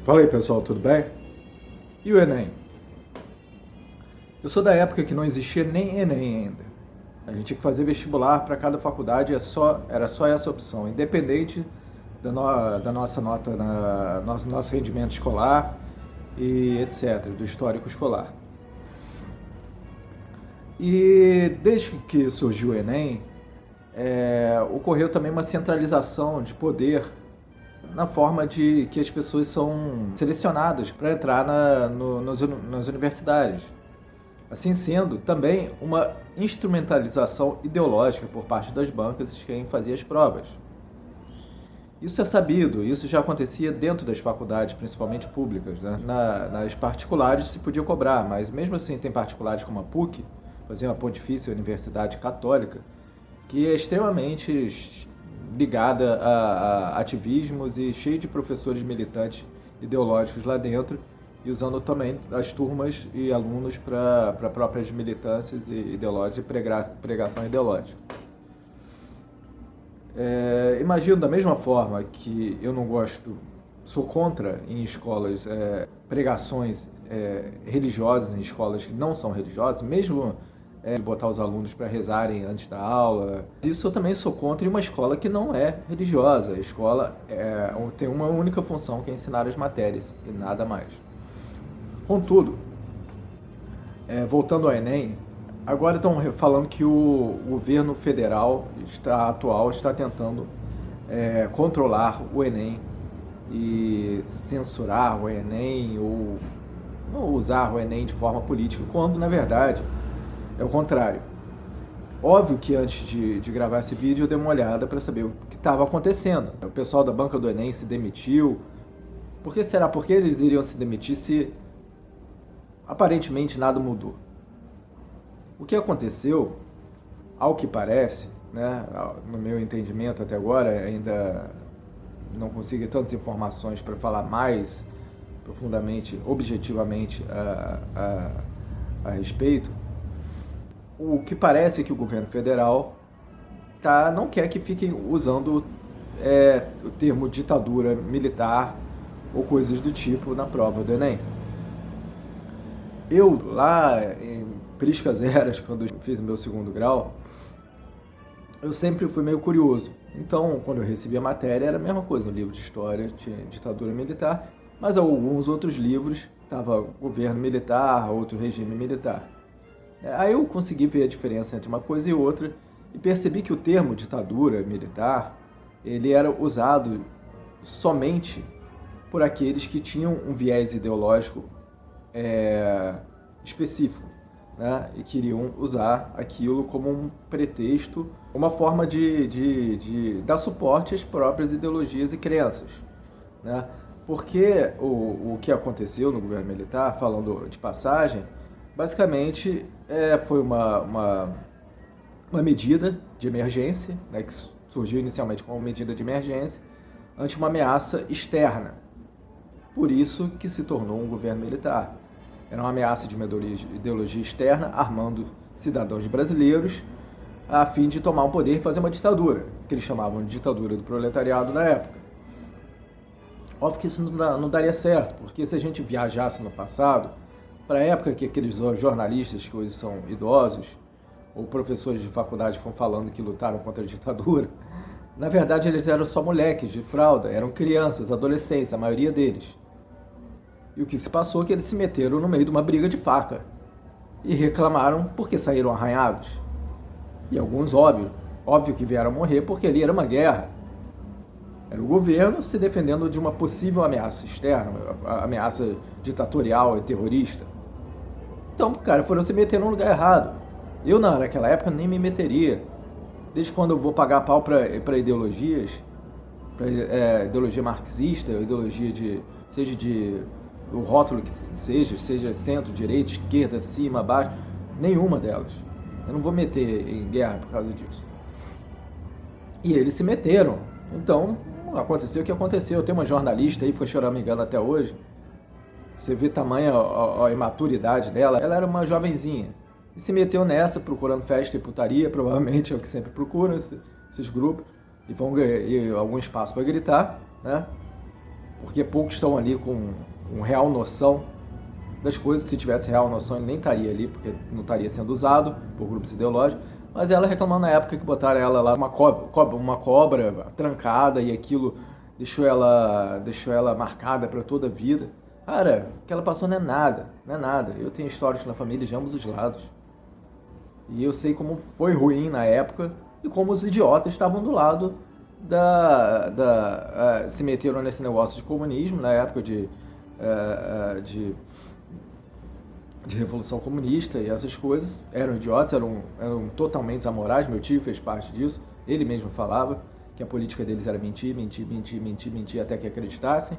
Fala aí, pessoal, tudo bem? E o Enem? Eu sou da época que não existia nem Enem ainda. A gente tinha que fazer vestibular para cada faculdade, era só essa opção, independente da nossa nota, nosso rendimento escolar e etc., do histórico escolar. E desde que surgiu o Enem, ocorreu também uma centralização de poder na forma de que as pessoas são selecionadas para entrar nas universidades. Assim sendo, também uma instrumentalização ideológica por parte das bancas de quem fazia as provas. Isso é sabido, isso já acontecia dentro das faculdades, principalmente públicas, né? Nas particulares se podia cobrar, mas mesmo assim tem particulares como a PUC, por exemplo, a Pontifícia Universidade Católica, que é extremamente ligada a ativismos e cheio de professores militantes ideológicos lá dentro e usando também as turmas e alunos para próprias militâncias ideológicas e pregação ideológica. Imagino da mesma forma que eu não gosto, sou contra em escolas pregações religiosas em escolas que não são religiosas, mesmo botar os alunos para rezarem antes da aula. Isso eu também sou contra em uma escola que não é religiosa. A escola tem uma única função, que é ensinar as matérias e nada mais. Contudo, voltando ao Enem, agora estão falando que o governo federal atual está tentando controlar o Enem e censurar o Enem ou não usar o Enem de forma política, quando na verdade é o contrário. Óbvio que antes de gravar esse vídeo eu dei uma olhada para saber o que estava acontecendo. O pessoal da banca do Enem se demitiu. Por que será? Por que eles iriam se demitir se aparentemente nada mudou? O que aconteceu, ao que parece, né, no meu entendimento até agora, ainda não consigo tantas informações para falar mais profundamente, objetivamente a respeito. O que parece é que o governo federal não quer que fiquem usando o termo ditadura militar ou coisas do tipo na prova do Enem. Eu, lá em Priscas Eras, quando eu fiz o meu segundo grau, eu sempre fui meio curioso. Então, quando eu recebi a matéria, era a mesma coisa. No livro de história tinha ditadura militar, mas alguns outros livros estava governo militar, outro regime militar. Aí eu consegui ver a diferença entre uma coisa e outra e percebi que o termo ditadura militar, ele era usado somente por aqueles que tinham um viés ideológico específico, né? E queriam usar aquilo como um pretexto, uma forma de dar suporte às próprias ideologias e crenças, né? Porque o que aconteceu no governo militar, falando de passagem, basicamente foi uma medida de emergência, né, que surgiu inicialmente como medida de emergência ante uma ameaça externa. Por isso que se tornou um governo militar. Era uma ameaça de uma ideologia externa, armando cidadãos brasileiros a fim de tomar o poder e fazer uma ditadura, que eles chamavam de ditadura do proletariado na época. Óbvio que isso não daria certo, porque se a gente viajasse no passado, para a época que aqueles jornalistas que hoje são idosos, ou professores de faculdade ficam falando que lutaram contra a ditadura, na verdade eles eram só moleques de fralda, eram crianças, adolescentes, a maioria deles. E o que se passou é que eles se meteram no meio de uma briga de faca e reclamaram porque saíram arranhados. E alguns, óbvio que vieram morrer porque ali era uma guerra. Era o governo se defendendo de uma possível ameaça externa, ameaça ditatorial e terrorista. Então, cara, foram se meter no lugar errado. Eu, naquela época, nem me meteria. Desde quando eu vou pagar pau para ideologias, ideologia marxista, ideologia seja o rótulo que seja centro, direita, esquerda, cima, baixo, nenhuma delas. Eu não vou meter em guerra por causa disso. E eles se meteram. Então, aconteceu o que aconteceu. Tem uma jornalista aí, foi choramingando até hoje. Você vê tamanha a imaturidade dela. Ela era uma jovenzinha. E se meteu nessa, procurando festa e putaria, provavelmente é o que sempre procuram esses grupos. E vão ganhar algum espaço para gritar, né? porque poucos estão ali com real noção das coisas. Se tivesse real noção, ele nem estaria ali, porque não estaria sendo usado por grupos ideológicos. Mas ela reclamando na época que botaram ela lá, uma cobra trancada, e aquilo deixou ela marcada para toda a vida. Cara, o que ela passou não é nada, não é nada. Eu tenho histórias na família de ambos os lados. E eu sei como foi ruim na época e como os idiotas estavam do lado se meteram nesse negócio de comunismo na época de Revolução Comunista e essas coisas. Eram idiotas, eram totalmente amorais. Meu tio fez parte disso. Ele mesmo falava que a política deles era mentir até que acreditassem.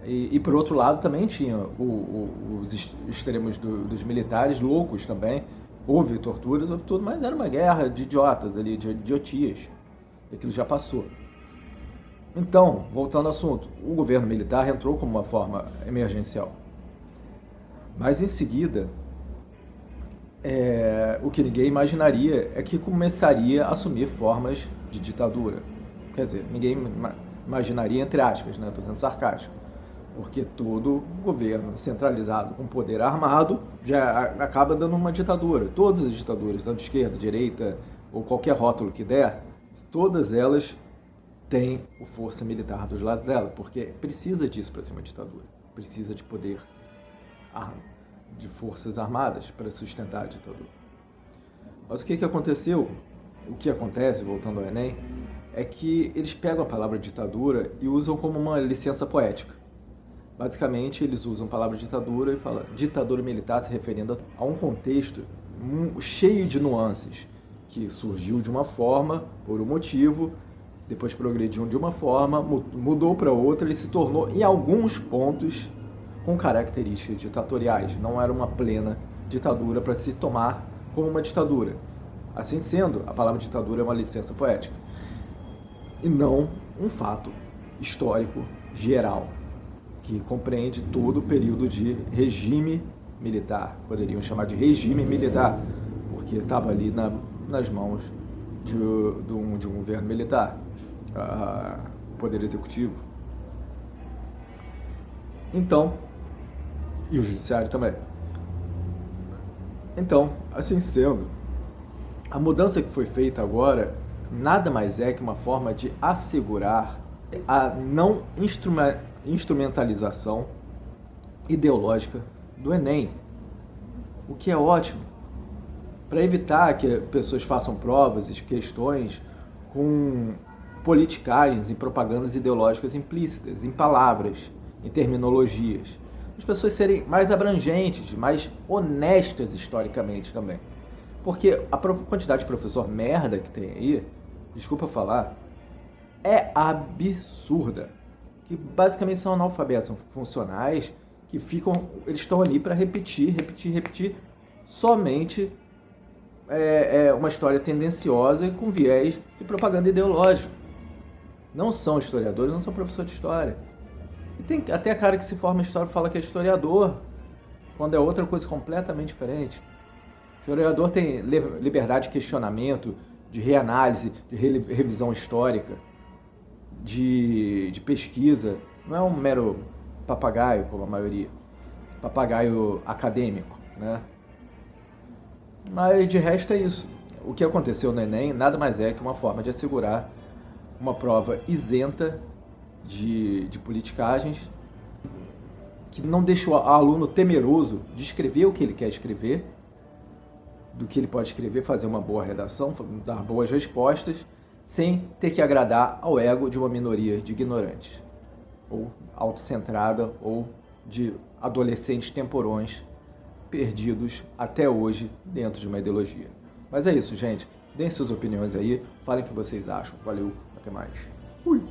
E por outro lado também tinha os extremos dos militares loucos também. Houve torturas, houve tudo, mas era uma guerra de idiotas ali, de idiotias. Aquilo já passou. Então, voltando ao assunto, o governo militar entrou como uma forma emergencial. Mas em seguida, o que ninguém imaginaria é que começaria a assumir formas de ditadura. Quer dizer, ninguém imaginaria, entre aspas, né? Estou sendo sarcástico. Porque todo governo centralizado com poder armado já acaba dando uma ditadura. Todas as ditaduras, tanto de esquerda, direita ou qualquer rótulo que der, todas elas têm a força militar dos lados dela, porque precisa disso para ser uma ditadura. Precisa de poder, de forças armadas para sustentar a ditadura. Mas o que aconteceu? O que acontece, voltando ao Enem, é que eles pegam a palavra ditadura e usam como uma licença poética. Basicamente, eles usam a palavra ditadura e falam ditadura militar se referindo a um contexto cheio de nuances, que surgiu de uma forma, por um motivo, depois progrediu de uma forma, mudou para outra e se tornou, em alguns pontos, com características ditatoriais. Não era uma plena ditadura para se tomar como uma ditadura. Assim sendo, a palavra ditadura é uma licença poética e não um fato histórico geral, que compreende todo o período de regime militar. Poderiam chamar de regime militar, porque estava ali nas mãos de um governo militar, poder executivo. Então, e o judiciário também. Então, assim sendo, a mudança que foi feita agora nada mais é que uma forma de assegurar a não instrumentalização ideológica do Enem, o que é ótimo, para evitar que pessoas façam provas e questões com politicagens e propagandas ideológicas implícitas, em palavras, em terminologias. As pessoas serem mais abrangentes, mais honestas historicamente também. Porque a quantidade de professor merda que tem aí, desculpa falar, é absurda. Que basicamente são analfabetos, são funcionais, que eles estão ali para repetir somente uma história tendenciosa e com viés de propaganda ideológica. Não são historiadores, não são professores de história. E tem até a cara que se forma em história fala que é historiador, quando é outra coisa completamente diferente. O historiador tem liberdade de questionamento, de reanálise, de revisão histórica, de pesquisa. Não é um mero papagaio, como a maioria. Papagaio acadêmico, né? Mas de resto é isso. O que aconteceu no Enem nada mais é que uma forma de assegurar uma prova isenta de politicagens, que não deixa o aluno temeroso de escrever o que ele quer escrever, do que ele pode escrever, fazer uma boa redação, dar boas respostas, sem ter que agradar ao ego de uma minoria de ignorantes, ou autocentrada, ou de adolescentes temporões perdidos até hoje dentro de uma ideologia. Mas é isso, gente. Deem suas opiniões aí, falem o que vocês acham. Valeu, até mais. Fui!